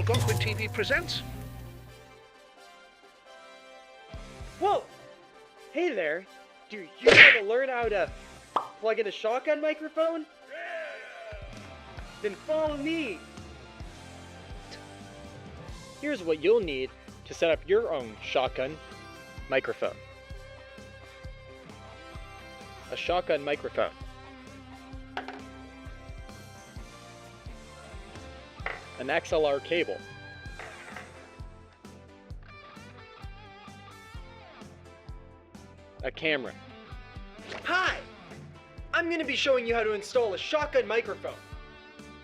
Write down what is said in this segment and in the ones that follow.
Algonquin TV presents. Whoa! Hey there! Do you want to learn how to plug in a shotgun microphone? Then follow me! Here's what you'll need to set up your own shotgun microphone. A shotgun microphone. An XLR cable. A camera. Hi! I'm going to be showing you how to install a shotgun microphone.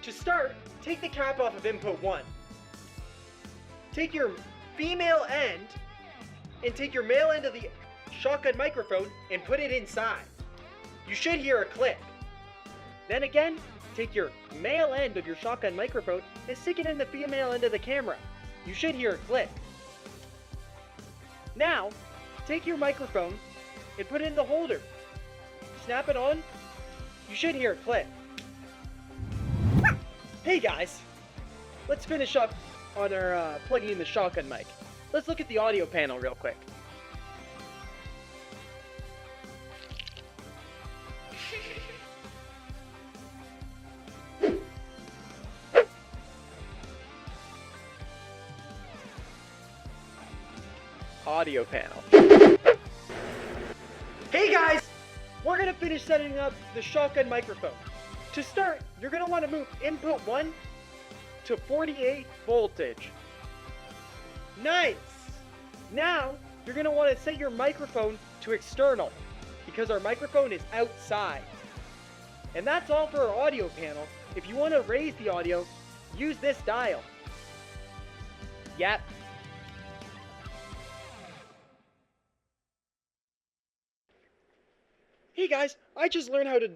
To start, take the cap off of input 1. Take your female end and take your male end of the shotgun microphone and put it inside. You should hear a click. Then again, take your male end of your shotgun microphone and stick it in the female end of the camera. You should hear a click. Now, take your microphone and put it in the holder. Snap it on. You should hear a click. Hey guys, let's finish up on our plugging in the shotgun mic. Let's look at the audio panel real quick. Audio panel. Hey guys! We're gonna finish setting up the shotgun microphone. To start, you're gonna want to move input 1 to 48 voltage. Nice! Now, you're gonna want to set your microphone to external because our microphone is outside. And that's all for our audio panel. If you want to raise the audio, use this dial. Yep. Hey guys, I just learned how to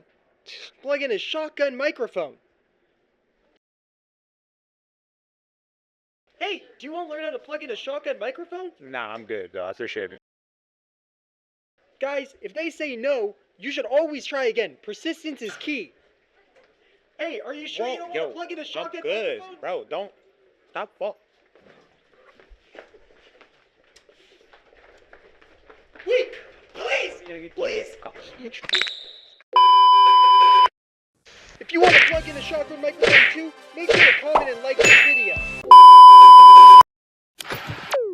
plug in a shotgun microphone. Hey, do you want to learn how to plug in a shotgun microphone? Nah, I'm good, I appreciate it. Guys, if they say no, you should always try again. Persistence is key. Hey, are you sure you don't want to plug in a shotgun good, microphone? bro. Don't stop. Wait, please. If you want to plug in a shotgun microphone too, make sure to comment and like this video.